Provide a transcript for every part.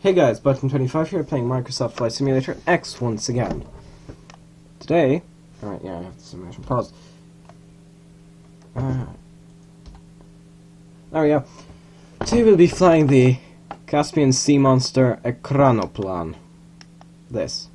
Hey guys, Button25 here playing Microsoft Flight Simulator X once again. Today, alright, yeah, I have the simulation paused. There we go. Today we'll be flying the Caspian sea monster Ekranoplan. This.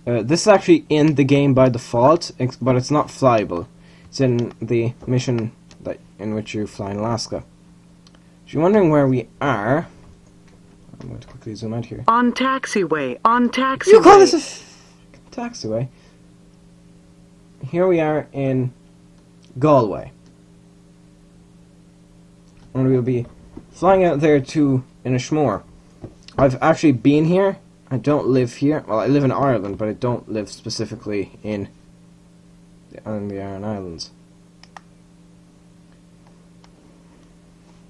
This is actually in the game by default, but it's not flyable. It's in the mission in which you fly in Alaska. If you're wondering where we are, I'm going to quickly zoom out here. On taxiway, on taxiway. You call this a taxiway? Here we are in Galway. And we'll be flying out there to Inishmore. I've actually been here. I don't live here. Well, I live in Ireland, but I don't live specifically in the Aran Islands.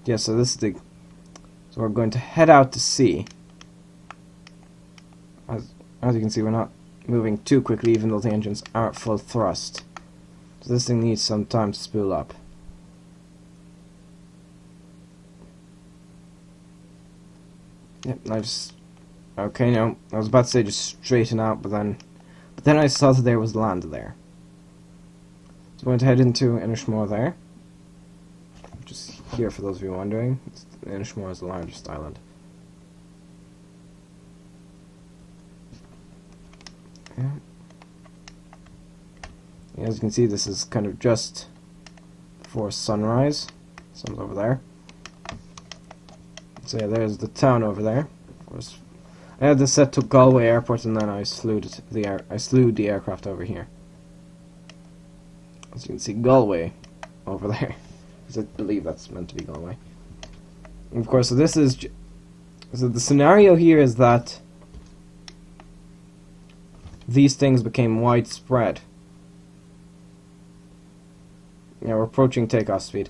Yeah, so this is the... So we're going to head out to sea. As you can see, we're not moving too quickly, even though the engines are at full thrust. So this thing needs some time to spool up. Yep, I just... Okay, no, I was about to say just straighten out, but then I saw that there was land there. So we're going to head into Inishmore there. Just here for those of you wondering. Inishmore is the largest island. Yeah. As you can see, this is kind of just before sunrise. Sun's over there. So yeah, there's the town over there. Of course, I had this set to Galway Airport, and then I slewed the aircraft over here. As you can see, Galway over there. I believe that's meant to be Galway. And of course, so this is... So the scenario here is that these things became widespread. Yeah, we're approaching takeoff speed.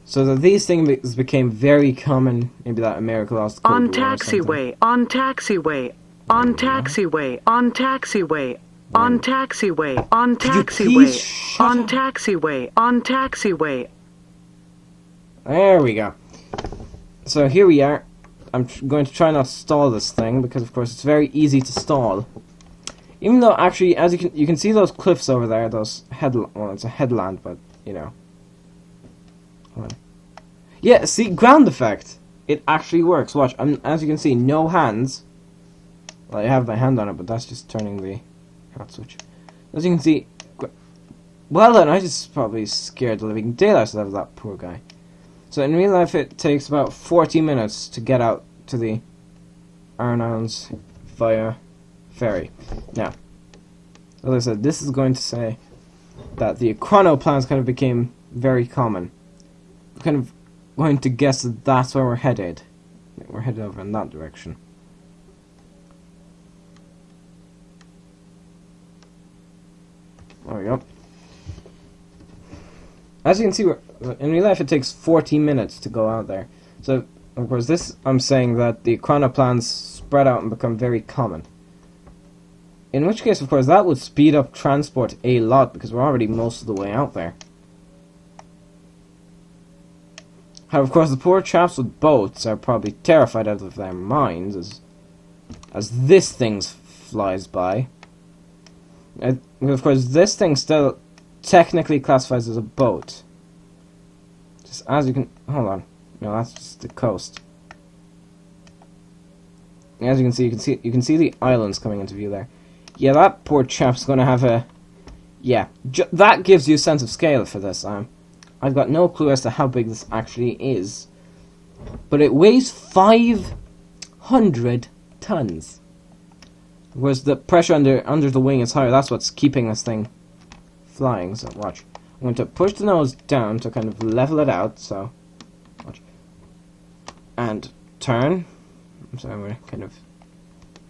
So that these things became very common. Maybe that America lost the Cold War or taxiway, on taxiway, on taxiway, on taxiway, on taxiway, on taxiway, on taxiway, on taxiway. There we go. So here we are. I'm going to try not to stall this thing, because of course it's very easy to stall. Even though actually, as you can see those cliffs over there, those well, it's a headland, but you know. Yeah, see, ground effect. It actually works. Watch. As you can see, no hands. Well, I have my hand on it, but that's just turning the hat switch. As you can see, well then, I just probably scared the living daylights out of that poor guy. So in real life, it takes about 40 minutes to get out to the Aran Islands via ferry. Now, as I said, this is going to say that the chronoplans kind of became very common. We're kind of going to guess that that's where we're headed. We're headed over in that direction. There we go. As you can see, in real life it takes 40 minutes to go out there. So, of course, this I'm saying that the chronoplans spread out and become very common. In which case, of course, that would speed up transport a lot, because we're already most of the way out there. However, of course, the poor chaps with boats are probably terrified out of their minds as this thing flies by. Of course, this thing still technically classifies as a boat. Just as you can... Hold on. No, that's just the coast. As you can see the islands coming into view there. Yeah, that poor chap's going to have a... Yeah, that gives you a sense of scale for this. I've got no clue as to how big this actually is. But it weighs 500 tons. Whereas the pressure under the wing is higher. That's what's keeping this thing flying. So watch. I'm going to push the nose down to kind of level it out. So watch. And turn. I'm sorry, we're kind of...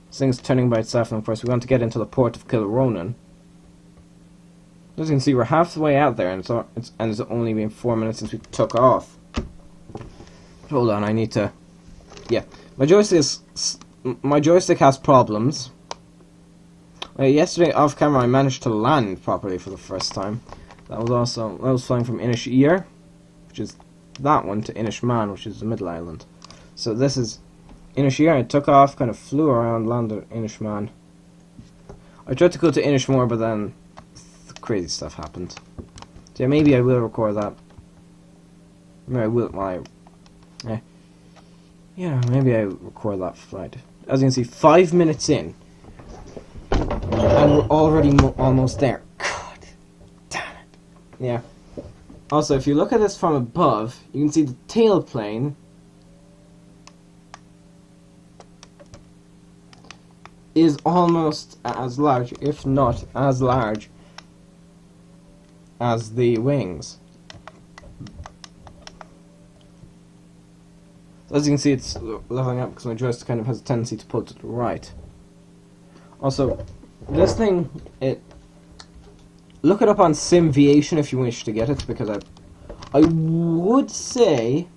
This thing's turning by itself, and of course we want to get into the port of Kilronan. As you can see, we're halfway out there, and it's only been 4 minutes since we took off. Hold on, I need to... Yeah, my joystick has problems. Yesterday, off camera, I managed to land properly for the first time. That was flying from Inisheer, which is that one, to Inishmaan, which is the middle island. So this is Inishir. I took off, kind of flew around, landed Inishman. I tried to go to Inishmore, but then crazy stuff happened. So yeah, maybe I will record that. Maybe I will. Yeah, maybe I record that flight. As you can see, 5 minutes in, and we're already almost there. God damn it. Yeah. Also, if you look at this from above, you can see the tail plane is almost as large, if not as large, as the wings. So as you can see, it's leveling up because my joystick kind of has a tendency to pull to the right. Also, this thing, look it up on SimViation if you wish to get it, because I would say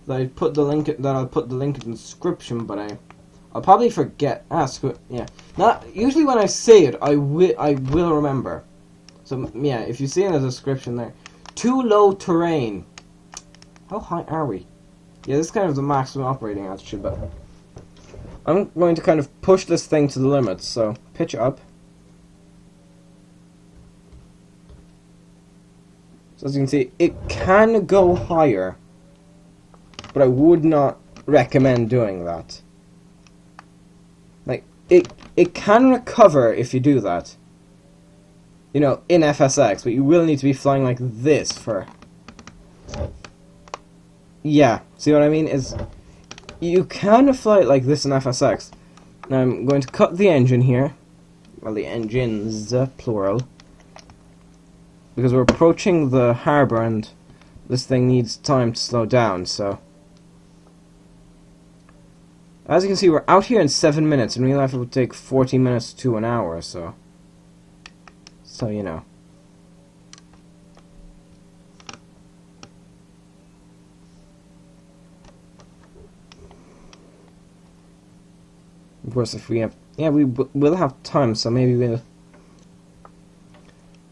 that I'll put the link in the description, but I'll probably forget. Yeah. Usually when I say it, I will remember. So yeah, if you see in the description there, too low terrain. How high are we? Yeah, this is kind of the maximum operating altitude, but I'm going to kind of push this thing to the limit. So pitch up. So as you can see, it can go higher, but I would not recommend doing that. Like, it can recover if you do that, you know, in FSX, but you will need to be flying like this for... Yeah, see what I mean? You can fly it like this in FSX. Now I'm going to cut the engine here. Well, the engines, plural. Because we're approaching the harbour and this thing needs time to slow down, so... As you can see, we're out here in 7 minutes. In real life, it would take 40 minutes to an hour or so. So, you know. Of course, if we have... Yeah, we'll have time, so maybe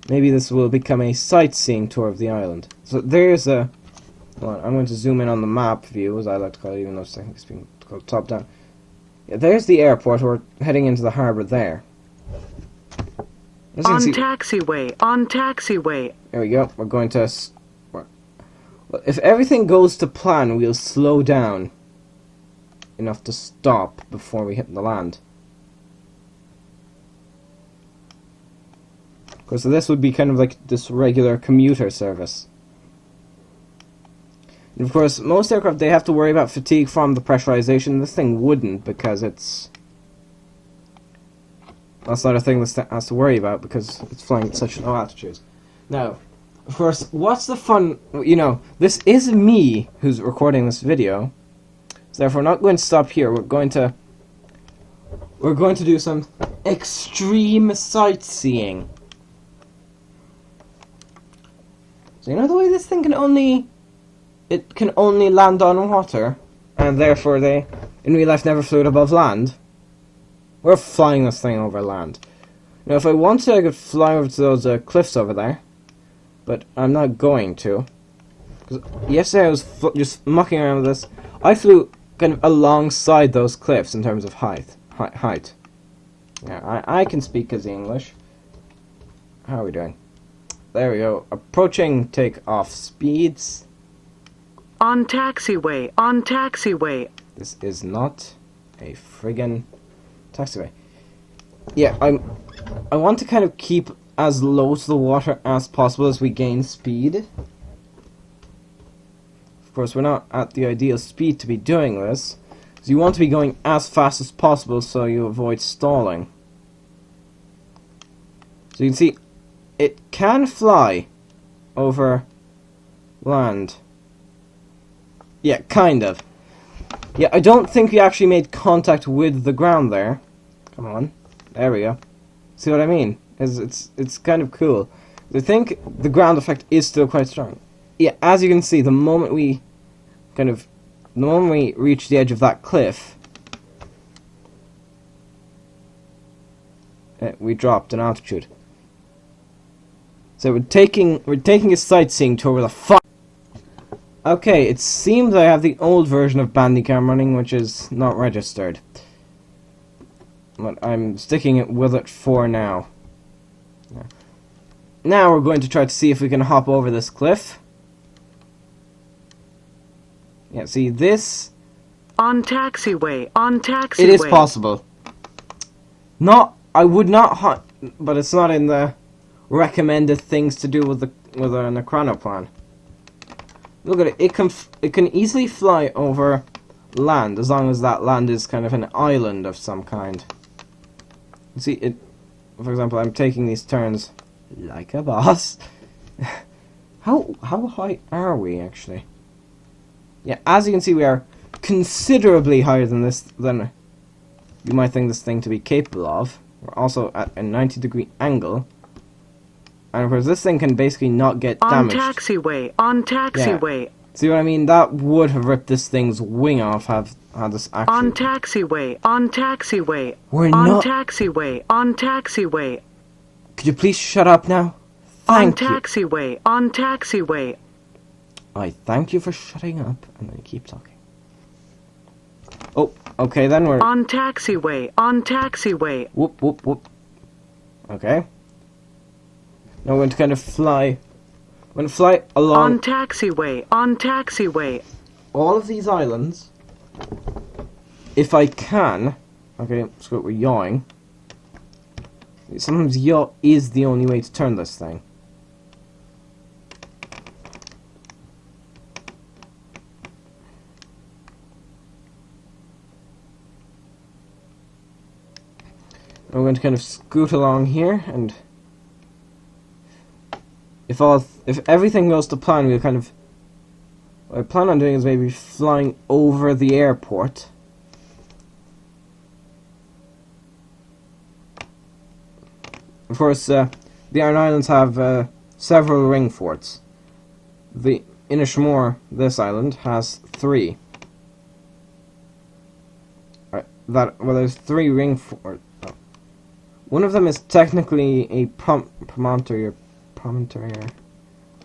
this will become a sightseeing tour of the island. So there's a... Hold on, I'm going to zoom in on the map view, as I like to call it, even though it's technically being called top down. Yeah, there's the airport. We're heading into the harbour there. On taxiway, on taxiway. There we go. We're going to... Well, if everything goes to plan, we'll slow down enough to stop before we hit the land. Of course, so this would be kind of like this regular commuter service. And of course, most aircraft, they have to worry about fatigue from the pressurization. This thing wouldn't, because that's not a thing that has to worry about, because it's flying at such low altitudes. Now, of course, what's the fun... You know, this is me who's recording this video, so therefore we're not going to stop here. We're going to do some extreme sightseeing. So you know the way this thing can only land on water, and therefore they, in real life, never flew it above land? We're flying this thing over land. Now, if I wanted, I could fly over to those cliffs over there, but I'm not going to. Because yesterday I was just mucking around with this. I flew kind of alongside those cliffs in terms of height. Yeah, I can speak as English. How are we doing? There we go. Approaching takeoff speeds. On taxiway, on taxiway. This is not a friggin' taxiway. Yeah, I want to kind of keep as low to the water as possible as we gain speed. Of course, we're not at the ideal speed to be doing this, because you want to be going as fast as possible so you avoid stalling. So you can see, it can fly over land. Yeah, kind of. Yeah, I don't think we actually made contact with the ground there. Come on. There we go. See what I mean? It's kind of cool. I think the ground effect is still quite strong. Yeah, as you can see, the moment we reach the edge of that cliff, we dropped in altitude. So we're taking a sightseeing tour with a Okay, it seems I have the old version of Bandicam running, which is not registered. But I'm sticking it with it for now. Yeah. Now we're going to try to see if we can hop over this cliff. Yeah, see this? On taxiway. On taxiway. It is possible. I would not hunt, but it's not in the recommended things to do with an Acronoplan. Look at it. It can easily fly over land as long as that land is kind of an island of some kind. You see it. For example, I'm taking these turns like a boss. How high are we actually? Yeah, as you can see, we are considerably higher than you might think this thing to be capable of. We're also at a 90-degree angle. And of course, this thing can basically not get damaged. On taxiway. On taxiway. Yeah. See what I mean? That would have ripped this thing's wing off had this actually... On taxiway. On taxiway. We're on not... taxiway. On taxiway. Could you please shut up now? Thank you. On taxiway. On taxiway. I thank you for shutting up, and then you keep talking. Oh, okay, then we're... On taxiway. On taxiway. Whoop, whoop, whoop. Okay. Now we're going to kind of fly... We're going to fly along... On taxiway. On taxiway. all of these islands, if I can... Okay, screw it, we're yawing. Sometimes yaw is the only way to turn this thing. I'm going to kind of scoot along here, and if everything goes to plan, we'll kind of... What I plan on doing is maybe flying over the airport. Of course, the Aran Islands have several ring forts. The Inishmore, this island, has 3. Well, there's 3 ring forts. One of them is technically a promontory.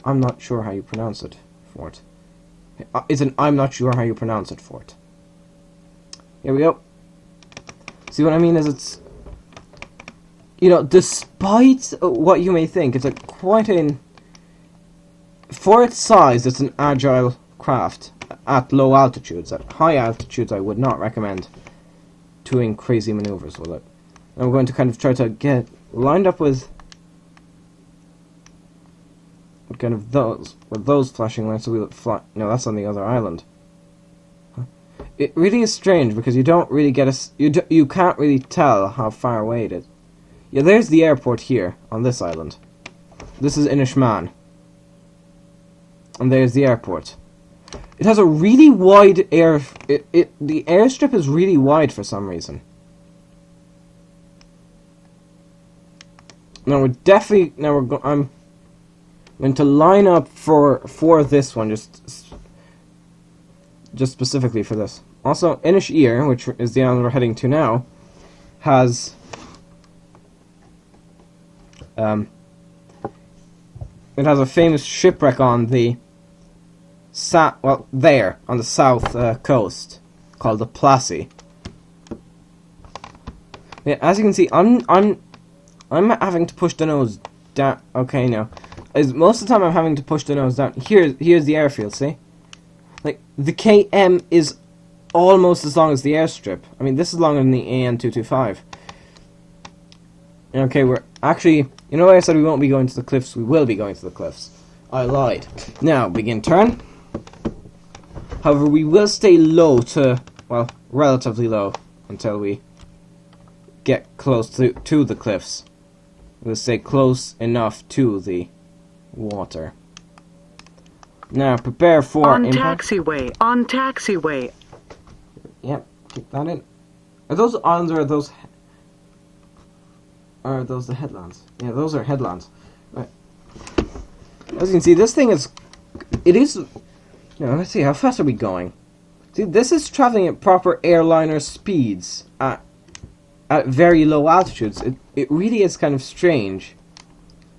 I'm not sure how you pronounce it. Fort. It's an I'm not sure how you pronounce it fort. Here we go. See what I mean is it's... You know, despite what you may think, it's quite an... For its size, it's an agile craft at low altitudes. At high altitudes, I would not recommend doing crazy maneuvers with it. And we're going to kind of try to get lined up with kind of those flashing lights, so we would fly. No, that's on the other island. It really is strange because you don't really get you can't really tell how far away it is. Yeah, there's the airport here on this island. This is Inishman, and there's the airport. It has a really wide the airstrip is really wide for some reason. Now I'm going to line up for this one, just specifically for this. Also, Inisheer, which is the island we're heading to now, has it has a famous shipwreck on the on the south coast called the Plassey. Yeah, as you can see, I'm having to push the nose down. Okay, now. Most of the time I'm having to push the nose down. Here's the airfield, see? Like, the KM is almost as long as the airstrip. I mean, this is longer than the AN-225. Okay, we're actually... You know what I said we won't be going to the cliffs? We will be going to the cliffs. I lied. Now, begin turn. However, we will stay low to... Well, relatively low until we get close to the cliffs. We'll stay close enough to the water. Now, prepare for impact. Taxiway. On taxiway. Yep, keep that in. Are those islands or are those the headlands? Yeah, those are headlands. Right. As you can see, this thing is... It is... You know, let's see, how fast are we going? See, this is traveling at proper airliner speeds at very low altitudes. It really is kind of strange.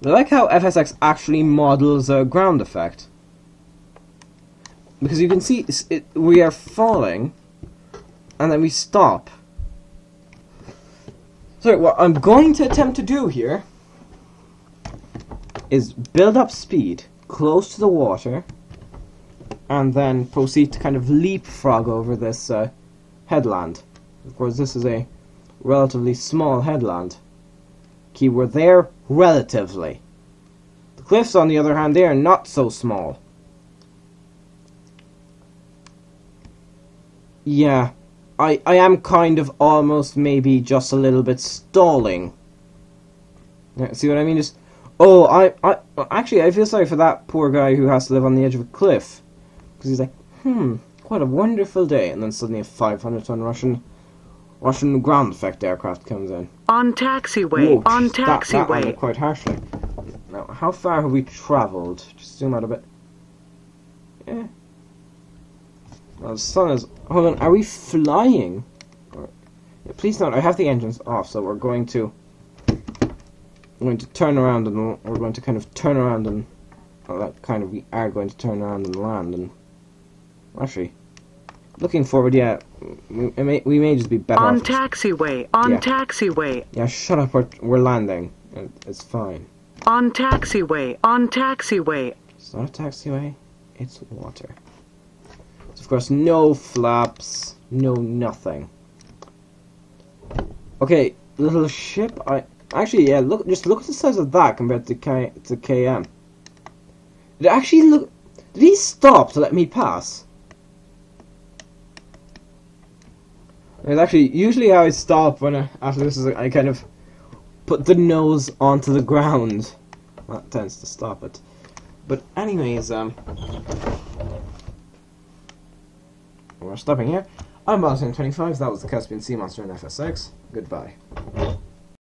I like how FSX actually models a ground effect. because you can see we are falling, and then we stop. So what I'm going to attempt to do here is build up speed close to the water, and then proceed to kind of leapfrog over this headland. Of course, this is a relatively small headland. Keyword there, relatively. The cliffs, on the other hand, they are not so small. Yeah, I am kind of almost maybe just a little bit stalling. Yeah, see what I mean? Just, oh, actually, I feel sorry for that poor guy who has to live on the edge of a cliff. Because he's like, what a wonderful day. And then suddenly a 500-ton Russian ground effect aircraft comes in. On taxiway. Whoa, On that taxiway. landed quite harshly. Now, how far have we travelled? Just zoom out a bit. Yeah. Well, the sun is... Hold on, are we flying? Yeah, please note, I have the engines off, so we're going to turn around, and we're going to kind of turn around and... Well, that kind of, we are going to turn around and land, and... Actually, looking forward, yeah, we may just be better on off... taxiway. On Yeah. taxiway. Yeah, shut up, we're landing. It's fine. On taxiway. On taxiway. It's not a taxiway, it's water. So of course, no flaps, no nothing. Okay, little ship. Actually, yeah. Just look at the size of that compared to KM. Did it actually look? Did he stop to let me pass? It's actually usually how I stop when after this is I kind of put the nose onto the ground. That tends to stop it. But anyways, we're stopping here. I'm Boston25. That was the Caspian Sea Monster in FSX. Goodbye.